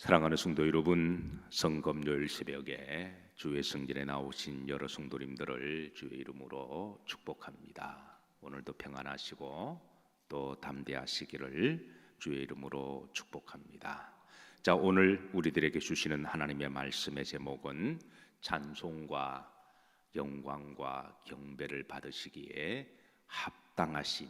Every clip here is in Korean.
사랑하는 성도 여러분, 성금요일 새벽에 주의 성전에 나오신 여러 성도님들을 주의 이름으로 축복합니다. 오늘도 평안하시고 또 담대하시기를 주의 이름으로 축복합니다. 자, 오늘 우리들에게 주시는 하나님의 말씀의 제목은 찬송과 영광과 경배를 받으시기에 합당하신,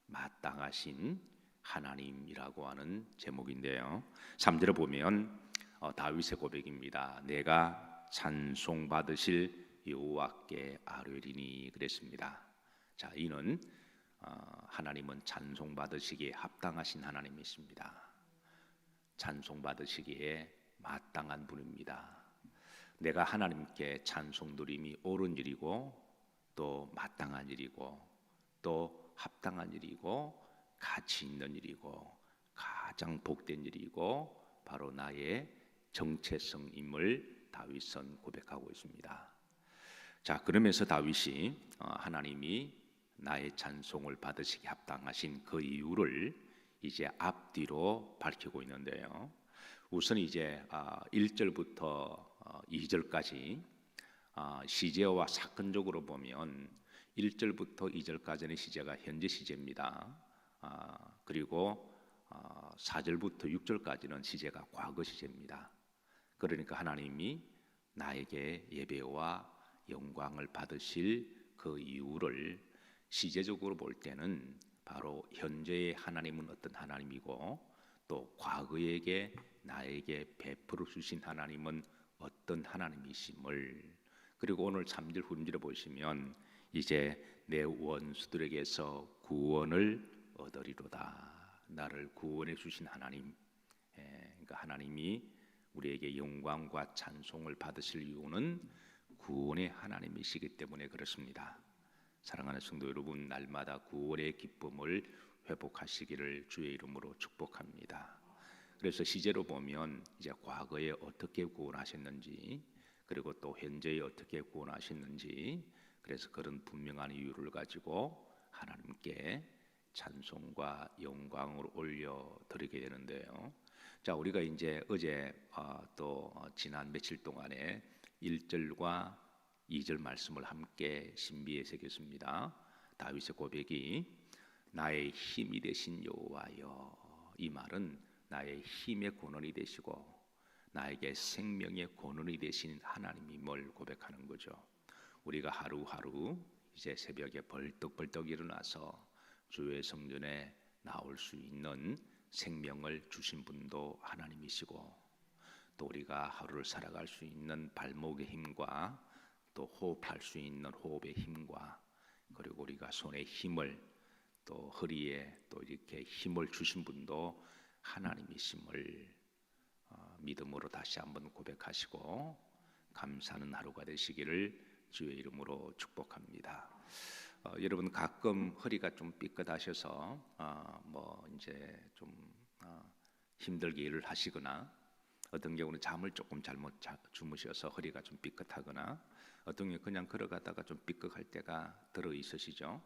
마땅하신 하나님이라고 하는 제목인데요. 3절에 보면 다윗의 고백입니다. 내가 찬송 받으실 여호와께 아뢰리니 그랬습니다. 자, 이는 하나님은 찬송 받으시기에 합당하신 하나님이십니다. 찬송 받으시기에 마땅한 분입니다. 내가 하나님께 찬송 드림이 옳은 일이고 또 마땅한 일이고 또 합당한 일이고 가치 있는 일이고 가장 복된 일이고 바로 나의 정체성임을 다윗은 고백하고 있습니다. 자, 그러면서 다윗이 하나님이 나의 찬송을 받으시기 합당하신 그 이유를 이제 앞뒤로 밝히고 있는데요. 우선 이제 1절부터 2절까지 시제와 사건적으로 보면 1절부터 2절까지는 시제가 현재 시제입니다. 그리고 4절부터 6절까지는 시제가 과거 시제입니다. 그러니까 하나님이 나에게 예배와 영광을 받으실 그 이유를 시제적으로 볼 때는 바로 현재의 하나님은 어떤 하나님이고 또 과거에게 나에게 베풀어 주신 하나님은 어떤 하나님이심을, 그리고 오늘 3절 후음절에 보시면 이제 내 원수들에게서 구원을 얻으리로다. 나를 구원해 주신 하나님, 그러니까 하나님이 우리에게 영광과 찬송을 받으실 이유는 구원의 하나님이시기 때문에 그렇습니다. 사랑하는 성도 여러분, 날마다 구원의 기쁨을 회복하시기를 주의 이름으로 축복합니다. 그래서 시제로 보면 이제 과거에 어떻게 구원하셨는지, 그리고 또 현재에 어떻게 구원하셨는지, 그래서 그런 분명한 이유를 가지고 하나님께 찬송과 영광을 올려 드리게 되는데요. 자, 우리가 이제 어제 또 지난 며칠 동안에 1절과 2절 말씀을 함께 신비에 새겼습니다. 다윗의 고백이 나의 힘이 되신 여호와여, 이 말은 나의 힘의 근원이 되시고 나에게 생명의 근원이 되신 하나님임을 고백하는 거죠. 우리가 하루하루 이제 새벽에 벌떡벌떡 일어나서 주의 성전에 나올 수 있는 생명을 주신 분도 하나님이시고, 또 우리가 하루를 살아갈 수 있는 발목의 힘과 또 호흡할 수 있는 호흡의 힘과, 그리고 우리가 손에 힘을, 또 허리에 또 이렇게 힘을 주신 분도 하나님이심을 믿음으로 다시 한번 고백하시고 감사하는 하루가 되시기를 주의 이름으로 축복합니다. 여러분 가끔 허리가 좀 삐끗하셔서 뭐 이제 좀 힘들게 일을 하시거나, 어떤 경우는 잠을 조금 잘못 주무셔서 허리가 좀 삐끗하거나, 어떤 경우 그냥 걸어가다가 좀 삐끗할 때가 들어 있으시죠?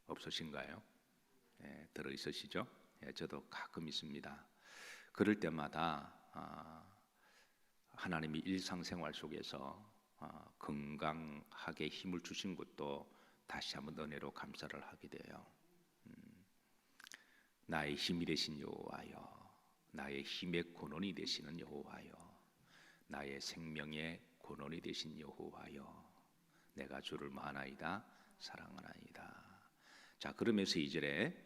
없으신가요? 들어 있으시죠? 저도 가끔 있습니다. 그럴 때마다 하나님이 일상생활 속에서 건강하게 힘을 주신 것도 다시 한번 은혜로 감사를 하게 돼요. 나의 힘이 되신 여호와여, 나의 힘의 근원이 되시는 여호와여, 나의 생명의 근원이 되신 여호와여, 내가 주를 많아이다 사랑하나이다. 자, 그러면서 이절에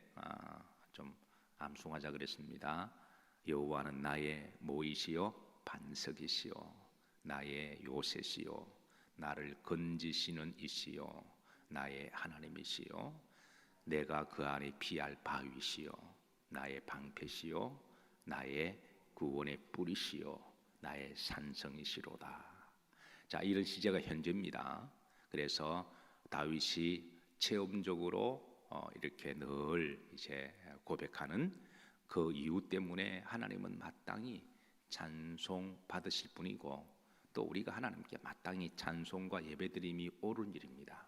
좀 암송하자 그랬습니다. 여호와는 나의 모이시요 반석이시요 나의 요새시요 나를 건지시는 이시요 나의 하나님이시요 내가 그 안에 피할 바위시요 나의 방패시요 나의 구원의 뿌리시요 나의 산성이시로다. 자, 이런 시제가 현재입니다. 그래서 다윗이 체험적으로 이렇게 늘 이제 고백하는 그 이유 때문에 하나님은 마땅히 찬송 받으실 분이고, 또 우리가 하나님께 마땅히 찬송과 예배드림이 옳은 일입니다.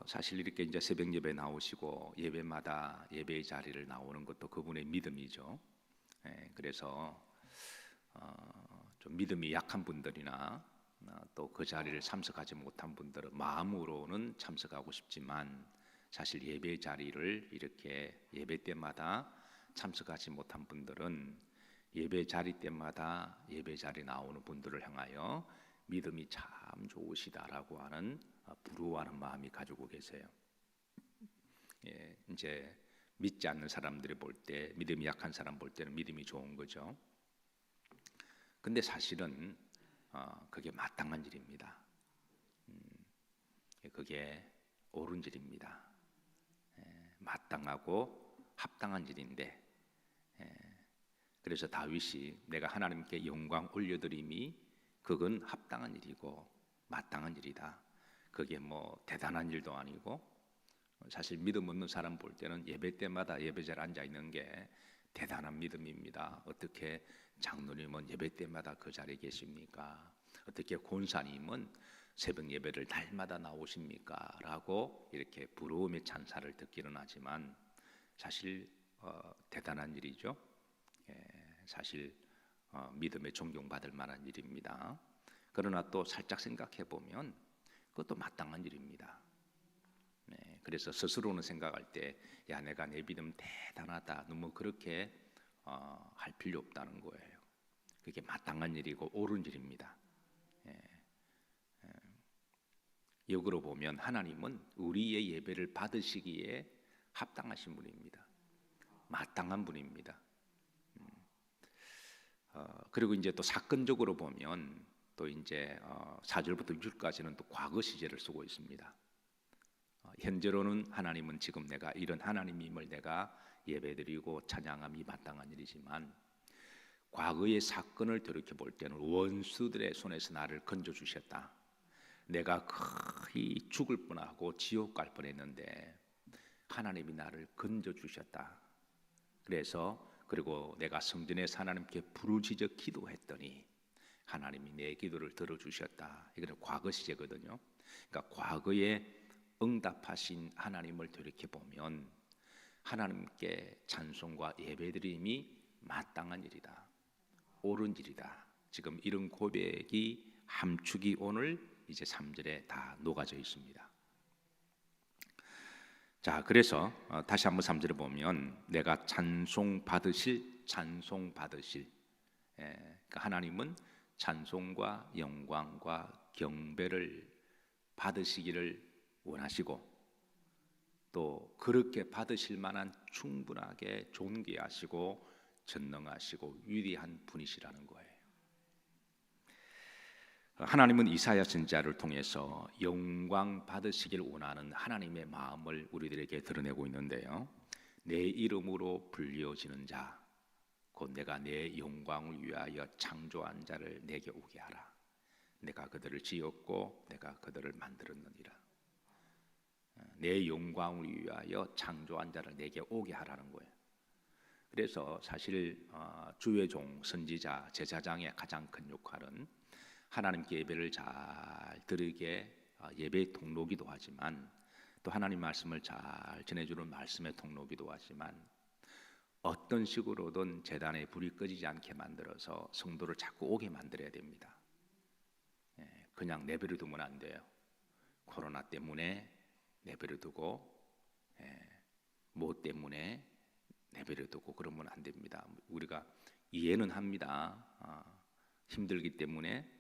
사실 이렇게 이제 새벽 예배 나오시고 예배마다 예배의 자리를 나오는 것도 그분의 믿음이죠. 그래서 좀 믿음이 약한 분들이나 또 그 자리를 참석하지 못한 분들은 마음으로는 참석하고 싶지만 사실 예배 자리를 이렇게 예배 때마다 참석하지 못한 분들은 예배 자리 때마다 예배 자리 나오는 분들을 향하여 믿음이 참 좋으시다라고 하는 부러워하는 마음이 가지고 계세요. 이제 믿지 않는 사람들이 볼 때, 믿음이 약한 사람 볼 때는 믿음이 좋은 거죠. 근데 사실은 그게 마땅한 일입니다. 그게 옳은 일입니다. 마땅하고 합당한 일인데, 그래서 다윗이 내가 하나님께 영광 올려드림이 그건 합당한 일이고 마땅한 일이다. 그게 뭐 대단한 일도 아니고, 사실 믿음 없는 사람 볼 때는 예배 때마다 예배자리에 앉아 있는 게 대단한 믿음입니다. 어떻게 장로님은 예배 때마다 그 자리에 계십니까? 어떻게 권사님은 새벽 예배를 날마다 나오십니까? 라고 이렇게 부러움의 찬사를 듣기는 하지만 사실 대단한 일이죠. 사실 믿음에 존경받을 만한 일입니다. 그러나 또 살짝 생각해 보면 그것도 마땅한 일입니다. 그래서 스스로는 생각할 때, 야, 내가 내 믿음 대단하다, 너무 그렇게 할 필요 없다는 거예요. 그게 마땅한 일이고 옳은 일입니다. 역으로 보면 하나님은 우리의 예배를 받으시기에 합당하신 분입니다. 마땅한 분입니다. 그리고 이제 또 사건적으로 보면 또 이제 4절부터 6절까지는 또 과거 시제를 쓰고 있습니다. 현재로는 하나님은 지금 내가 이런 하나님임을 내가 예배드리고 찬양함이 마땅한 일이지만 과거의 사건을 돌이켜 볼 때는 원수들의 손에서 나를 건져 주셨다. 내가 거의 죽을 뻔하고 지옥 갈 뻔했는데 하나님이 나를 건져 주셨다. 그리고 내가 성전에서 하나님께 부르짖어 기도했더니 하나님이 내 기도를 들어주셨다. 이거는 과거 시제거든요. 그러니까 과거에 응답하신 하나님을 돌이켜 보면 하나님께 찬송과 예배드림이 마땅한 일이다, 옳은 일이다. 지금 이런 고백이 함축이 오늘 이제 3절에 다 녹아져 있습니다. 자, 그래서 다시 한번 3절을 보면 내가 찬송 받으실 그러니까 하나님은 찬송과 영광과 경배를 받으시기를 원하시고 또 그렇게 받으실 만한 충분하게 존귀하시고 전능하시고 위대한 분이시라는 거예요. 하나님은 이사야 선지자를 통해서 영광 받으시길 원하는 하나님의 마음을 우리들에게 드러내고 있는데요. 내 이름으로 불리어지는 자, 곧 내가 내 영광을 위하여 창조한 자를 내게 오게 하라. 내가 그들을 지었고 내가 그들을 만들었느니라. 내 영광을 위하여 창조한 자를 내게 오게 하라는 거예요. 그래서 사실 주의 종, 선지자, 제사장의 가장 큰 역할은 하나님께 예배를 잘 드리게 예배의 통로기도 하지만 또 하나님 말씀을 잘 전해주는 말씀의 통로기도 하지만 어떤 식으로든 제단에 불이 꺼지지 않게 만들어서 성도를 자꾸 오게 만들어야 됩니다. 그냥 내버려 두면 안 돼요. 코로나 때문에 내버려 두고 뭐 때문에 내버려 두고 그러면 안 됩니다. 우리가 이해는 합니다. 힘들기 때문에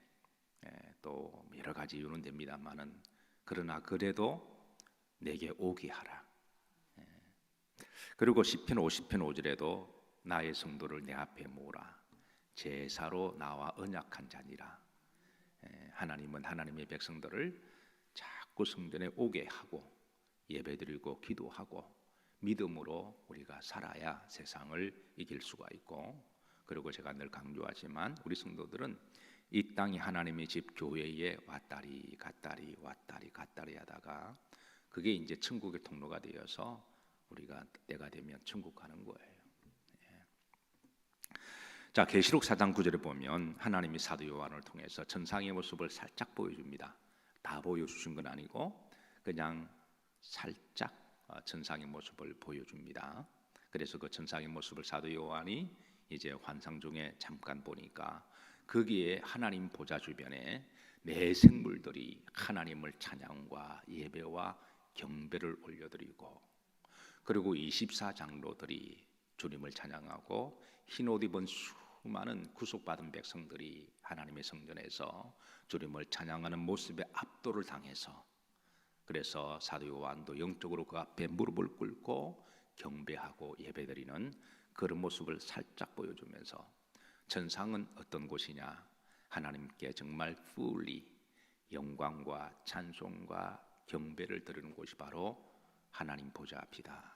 또 여러 가지 이유는 됩니다만은 그러나 그래도 내게 오게 하라. 그리고 시편 50편 5절에도 나의 성도를 내 앞에 모으라. 제사로 나와 언약한 자니라. 하나님은 하나님의 백성들을 자꾸 성전에 오게 하고 예배드리고 기도하고 믿음으로 우리가 살아야 세상을 이길 수가 있고, 그리고 제가 늘 강조하지만 우리 성도들은 이 땅이 하나님의 집 교회에 왔다리 갔다리 왔다리 갔다리 하다가 그게 이제 천국의 통로가 되어서 우리가 때가 되면 천국 가는 거예요. 자, 계시록 4장 9절에 보면 하나님이 사도 요한을 통해서 천상의 모습을 살짝 보여줍니다. 다 보여주신 건 아니고 그냥 살짝 천상의 모습을 보여줍니다. 그래서 그 천상의 모습을 사도 요한이 이제 환상 중에 잠깐 보니까 거기에 하나님 보좌 주변에 내 생물들이 하나님을 찬양과 예배와 경배를 올려드리고, 그리고 24장로들이 주님을 찬양하고, 흰옷 입은 수많은 구속받은 백성들이 하나님의 성전에서 주님을 찬양하는 모습에 압도를 당해서, 그래서 사도 요한도 영적으로 그 앞에 무릎을 꿇고 경배하고 예배드리는 그런 모습을 살짝 보여주면서, 천상은 어떤 곳이냐? 하나님께 정말 fully 영광과 찬송과 경배를 드리는 곳이 바로 하나님 보좌 앞이다.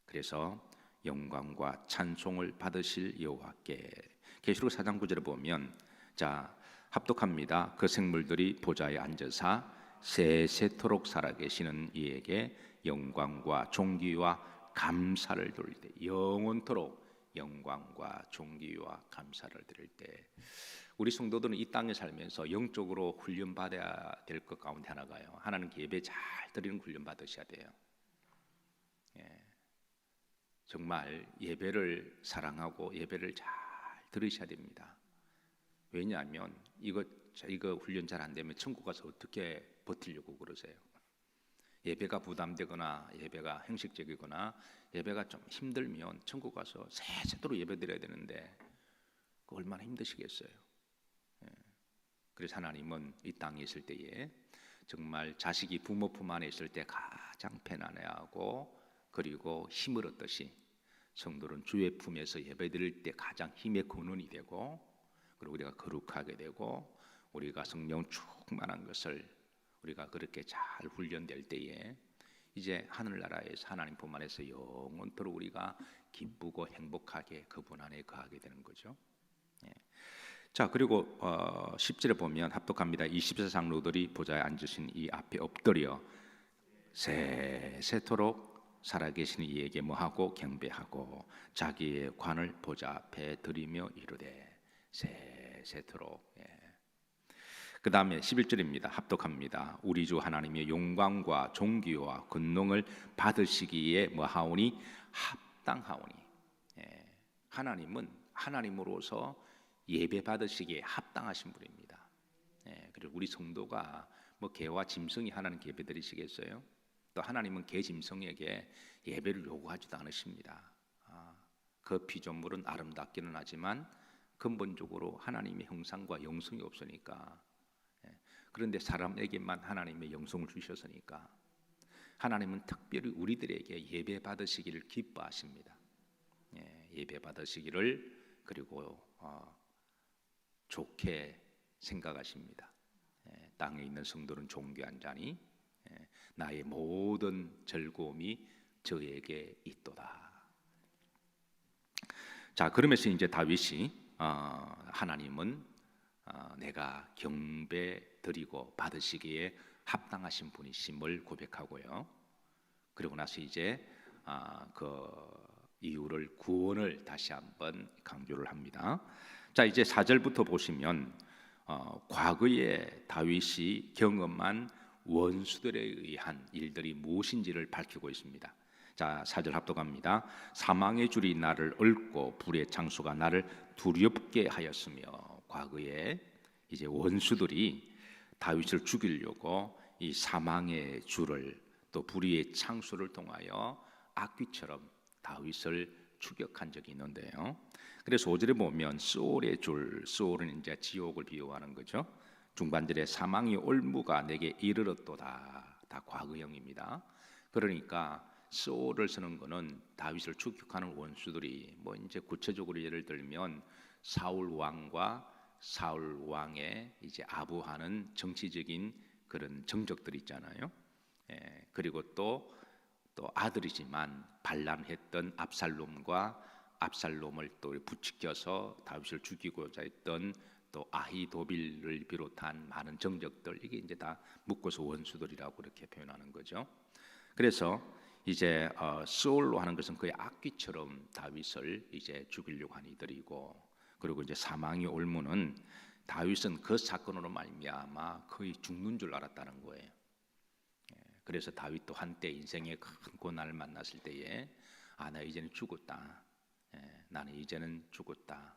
그래서 영광과 찬송을 받으실 여호와께, 계시록 4장 9절에 보면, 자, 합독합니다. 그 생물들이 보좌에 앉으사 세세토록 살아계시는 이에게 영광과 존귀와 감사를 드릴 때, 영원토록 영광과 존귀와 감사를 드릴 때, 우리 성도들은 이 땅에 살면서 영적으로 훈련받아야 될 것 가운데 하나가요, 하나님께 예배 잘 드리는 훈련 받으셔야 돼요. 정말 예배를 사랑하고 예배를 잘 들으셔야 됩니다. 왜냐하면 이거 훈련 잘 안 되면 천국 가서 어떻게 버티려고 그러세요? 예배가 부담되거나 예배가 형식적이거나 예배가 좀 힘들면 천국 가서 세세토록 예배 드려야 되는데 얼마나 힘드시겠어요? 그래서 하나님은 이 땅에 있을 때에 정말 자식이 부모 품 안에 있을 때 가장 편안해하고, 그리고 힘을 얻듯이 성도는 주의 품에서 예배드릴 때 가장 힘의 근원이 되고, 그리고 우리가 거룩하게 되고, 우리가 성령 충만한 것을 우리가 그렇게 잘 훈련될 때에 이제 하늘나라에서 하나님 품 안에서 영원토록 우리가 기쁘고 행복하게 그분 안에 거하게 되는 거죠. 자, 그리고 10절에 보면 합독합니다. 24장로들이 보좌에 앉으신 이 앞에 엎드려 세세토록 살아계신 이에게 뭐하고 경배하고 자기의 관을 보좌 앞에 드리며 이르되, 세세토록. 그 다음에 11절입니다. 합독합니다. 우리 주 하나님의 영광과 존귀와 근능을 받으시기에 뭐하오니 합당하오니. 하나님은 하나님으로서 예배 받으시기에 합당하신 분입니다. 그리고 우리 성도가 뭐 개와 짐승이 하나님께 예배 드리시겠어요? 또 하나님은 개 짐승에게 예배를 요구하지도 않으십니다. 그 피조물은 아름답기는 하지만 근본적으로 하나님의 형상과 영성이 없으니까, 그런데 사람에게만 하나님의 영성을 주셨으니까 하나님은 특별히 우리들에게 예배 받으시기를 기뻐하십니다. 예배 받으시기를 그리고 좋게 생각하십니다. 땅에 있는 성도는 존귀한 자니 나의 모든 즐거움이 저에게 있도다. 자, 그러면서 이제 다윗이 하나님은 내가 경배 드리고 받으시기에 합당하신 분이심을 고백하고요. 그리고 나서 이제 그 이유를, 구원을 다시 한번 강조를 합니다. 자, 이제 4절부터 보시면 과거에 다윗이 경험한 원수들에 의한 일들이 무엇인지를 밝히고 있습니다. 자, 4절 합독합니다. 사망의 줄이 나를 얽고 불의 창수가 나를 두렵게 하였으며, 과거에 이제 원수들이 다윗을 죽이려고 이 사망의 줄을 또 불의의 창수를 통하여 악귀처럼 다윗을 추격한 적이 있는데요. 그래서 5절에 보면 소울의 줄, 소울은 이제 지옥을 비유하는 거죠. 중반절에 사망의 올무가 내게 이르렀도다, 다 과거형입니다. 그러니까 소울을 쓰는 거는 다윗을 추격하는 원수들이, 뭐 이제 구체적으로 예를 들면 사울 왕과 사울 왕의 이제 아부하는 정치적인 그런 정적들 있잖아요. 그리고 또 아들이지만 반란했던 압살롬과 압살롬을 또 부추겨서 다윗을 죽이고자 했던 또 아히도빌을 비롯한 많은 정적들, 이게 이제 다 묶어서 원수들이라고 이렇게 표현하는 거죠. 그래서 이제 소울로 하는 것은 거의 악귀처럼 다윗을 이제 죽이려고 한 이들이고, 그리고 이제 사망의 올무는 다윗은 그 사건으로 말미암아 거의 죽는 줄 알았다는 거예요. 그래서 다윗도 한때 인생의 큰 고난을 만났을 때에 나 이제는 죽었다. 나는 이제는 죽었다.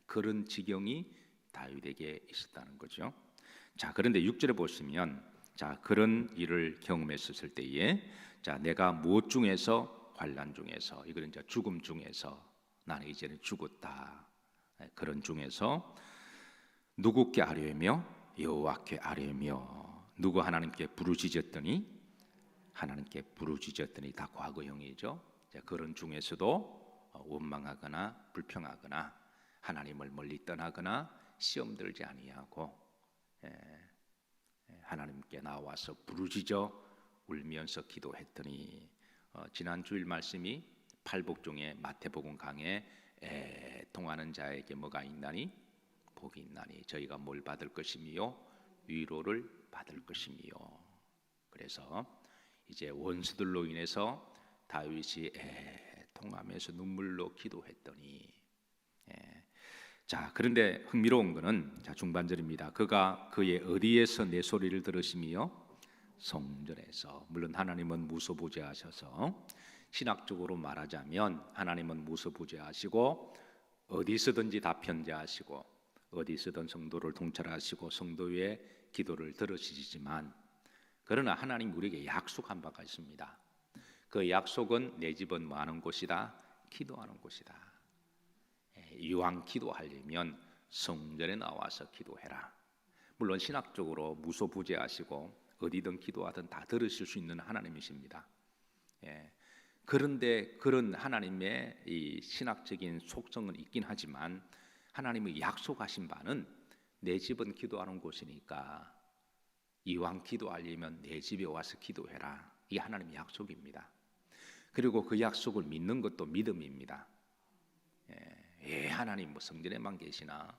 그런 지경이 다윗에게 있었다는 거죠. 자, 그런데 6절에 보시면 자, 그런 일을 경험했었을 때에 자, 내가 무엇 중에서 환난 중에서 이거는 이제 죽음 중에서 나는 이제는 죽었다. 그런 중에서 누구께 아뢰며 여호와께 아뢰며 누구 하나님께 부르짖었더니 하나님께 부르짖었더니 다 과거형이죠. 그런 중에서도 원망하거나 불평하거나 하나님을 멀리 떠나거나 시험 들지 아니하고 하나님께 나와서 부르짖어 울면서 기도했더니 지난 주일 말씀이 팔복 중에 마태복음 강에 애통하는 자에게 뭐가 있나니 복이 있나니 저희가 뭘 받을 것이며 위로를 받을 것이며. 그래서 이제 원수들로 인해서 다윗이 애통하면서 눈물로 기도했더니 자, 그런데 흥미로운 것은 자, 중반절입니다. 그가 그의 어디에서 내 소리를 들으시며 성전에서. 물론 하나님은 무소부재하셔서 신학적으로 말하자면 하나님은 무소부재하시고 어디서든지 다 편재하시고 어디서든 성도를 통찰하시고 성도의 기도를 들으시지만 그러나 하나님 우리에게 약속한 바가 있습니다. 그 약속은 내 집은 뭐 하는 곳이다? 기도하는 곳이다. 이왕 기도하려면 성전에 나와서 기도해라. 물론 신학적으로 무소부재하시고 어디든 기도하든 다 들으실 수 있는 하나님이십니다. 그런데 그런 하나님의 이 신학적인 속성은 있긴 하지만 하나님이 약속하신 바는 내 집은 기도하는 곳이니까 이왕 기도하려면 내 집에 와서 기도해라. 이게 하나님의 약속입니다. 그리고 그 약속을 믿는 것도 믿음입니다. 하나님 뭐 성전에만 계시나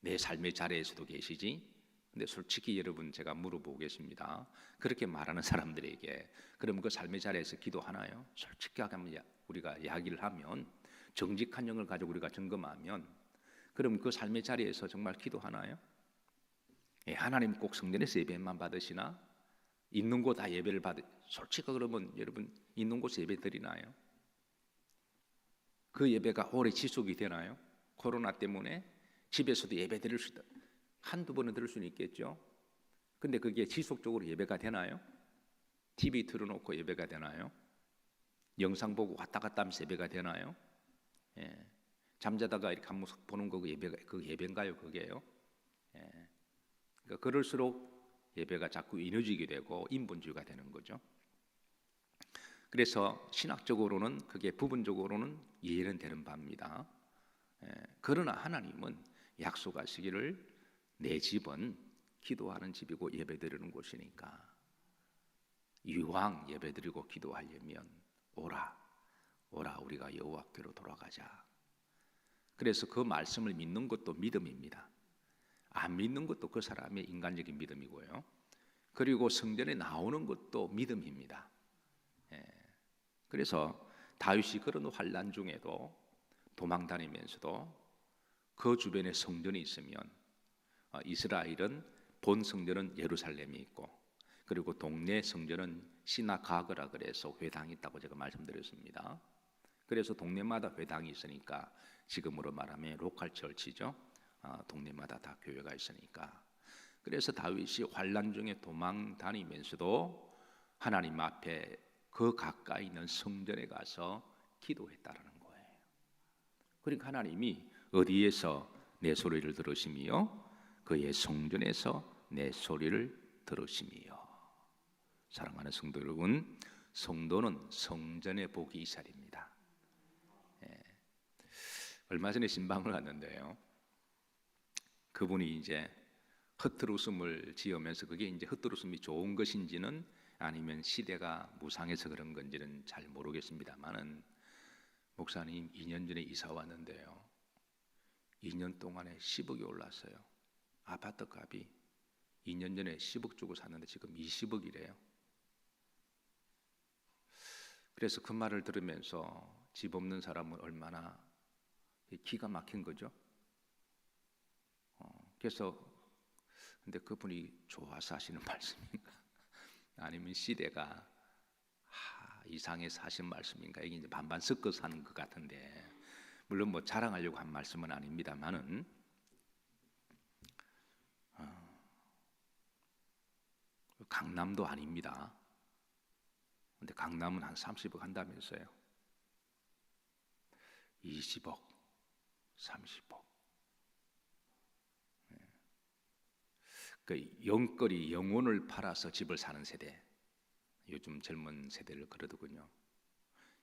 내 삶의 자리에서도 계시지? 근데 솔직히 여러분 제가 물어보겠습니다. 그렇게 말하는 사람들에게 그럼 그 삶의 자리에서 기도하나요? 솔직하게 우리가 이야기를 하면 정직한 영을 가지고 우리가 점검하면 그럼 그 삶의 자리에서 정말 기도하나요? 하나님 꼭 성전에서 예배만 받으시나? 있는 곳 다 예배를 솔직히 그러면 여러분 있는 곳에 예배 드리나요? 그 예배가 오래 지속이 되나요? 코로나 때문에 집에서도 예배 드릴 수 있다. 한두 번은 들을 수는 있겠죠. 근데 그게 지속적으로 예배가 되나요? TV 틀어놓고 예배가 되나요? 영상 보고 왔다 갔다 하면서 예배가 되나요? 잠자다가 이렇게 한 모습 보는 거 그 예배인가요? 그게요? 그러니까 그럴수록 예배가 자꾸 이어지게 되고 인본주의가 되는 거죠. 그래서 신학적으로는 그게 부분적으로는 이해는 되는 바입니다. 그러나 하나님은 약속하시기를 내 집은 기도하는 집이고 예배드리는 곳이니까 이왕 예배드리고 기도하려면 오라 우리가 여호와께로 돌아가자. 그래서 그 말씀을 믿는 것도 믿음입니다. 안 믿는 것도 그 사람의 인간적인 믿음이고요. 그리고 성전에 나오는 것도 믿음입니다. 그래서 다윗이 그런 환난 중에도 도망 다니면서도 그 주변에 성전이 있으면 이스라엘은 본 성전은 예루살렘이 있고 그리고 동네 성전은 시나가그라 그래서 회당이 있다고 제가 말씀드렸습니다. 그래서 동네마다 회당이 있으니까 지금으로 말하면 로컬 처치죠. 동네마다 다 교회가 있으니까. 그래서 다윗이 환난 중에 도망 다니면서도 하나님 앞에 그 가까이 있는 성전에 가서 기도했다라는 거예요. 그러니까 하나님이 어디에서 내 소리를 들으시며 그의 성전에서 내 소리를 들으시며. 사랑하는 성도 여러분, 성도는 성전의 복이 이살입니다. 얼마 전에 신방을 갔는데요. 그분이 이제 헛웃음을 지으면서 그게 이제 헛웃음이 좋은 것인지는 아니면 시대가 무상해서 그런 건지는 잘 모르겠습니다만은 목사님 2년 전에 이사 왔는데요. 2년 동안에 10억이 올랐어요. 아파트 값이 2년 전에 10억 주고 샀는데 지금 20억이래요. 그래서 그 말을 들으면서 집 없는 사람은 얼마나 기가 막힌 거죠. 그래서 근데 그분이 좋아서 하시는 말씀인가? 아니면 시대가 이상해서 하신 말씀인가? 이게 이제 반반 섞어서 하는 것 같은데, 물론 뭐 자랑하려고 한 말씀은 아닙니다만은 강남도 아닙니다. 근데 강남은 한 30억 한다면서요. 20억, 30억. 그 영거리 영혼을 팔아서 집을 사는 세대, 요즘 젊은 세대를 그러더군요.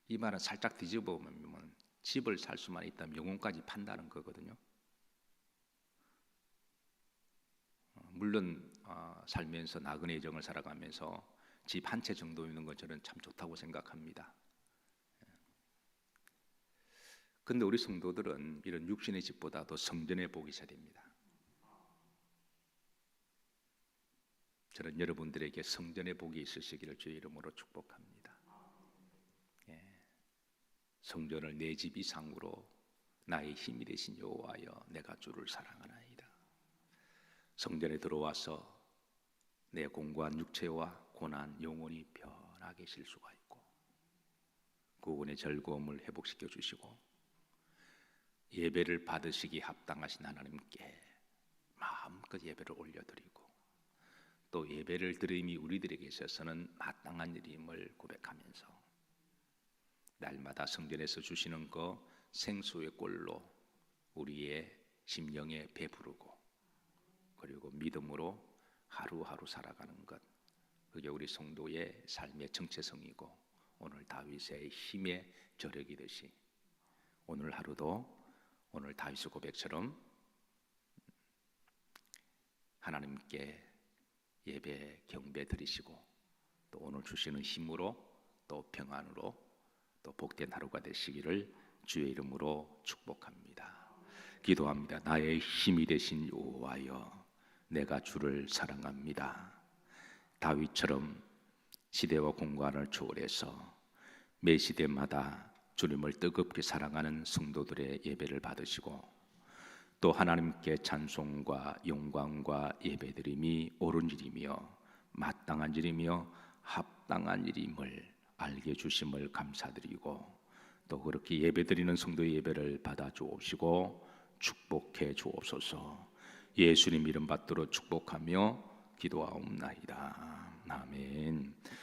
이 말은 살짝 뒤집어 보면 집을 살 수만 있다면 영혼까지 판다는 거거든요. 물론 살면서 나그네 정을 살아가면서 집 한 채 정도 있는 것 저는 참 좋다고 생각합니다. 근데 우리 성도들은 이런 육신의 집보다도 성전의 복이 세대입니다. 저는 여러분들에게 성전의 복이 있으시기를 주의 이름으로 축복합니다. 성전을 내 집 이상으로 나의 힘이 되신 여호와여, 내가 주를 사랑하나이다. 성전에 들어와서 내 공고한 육체와 고난 영혼이 편하게 쉴 수가 있고, 구원의 즐거움을 회복시켜 주시고, 예배를 받으시기 합당하신 하나님께 마음껏 예배를 올려드리고, 또 예배를 드림이 우리들에게 있어서는 마땅한 일임을 고백하면서 날마다 성전에서 주시는 그 생수의 꼴로 우리의 심령에 배부르고, 그리고 믿음으로 하루하루 살아가는 것, 그게 우리 성도의 삶의 정체성이고, 오늘 다윗의 힘의 저력이듯이 오늘 하루도 오늘 다윗의 고백처럼 하나님께 예배 경배 드리시고, 또 오늘 주시는 힘으로 또 평안으로 또 복된 하루가 되시기를 주의 이름으로 축복합니다. 기도합니다. 나의 힘이 되신 여호와여, 내가 주를 사랑합니다. 다윗처럼 시대와 공간을 초월해서 매 시대마다 주님을 뜨겁게 사랑하는 성도들의 예배를 받으시고, 또 하나님께 찬송과 영광과 예배드림이 옳은 일이며 마땅한 일이며 합당한 일임을 알게 주심을 감사드리고, 또 그렇게 예배드리는 성도의 예배를 받아 주옵시고 축복해 주옵소서. 예수님 이름 받들어 축복하며 기도하옵나이다. 아멘.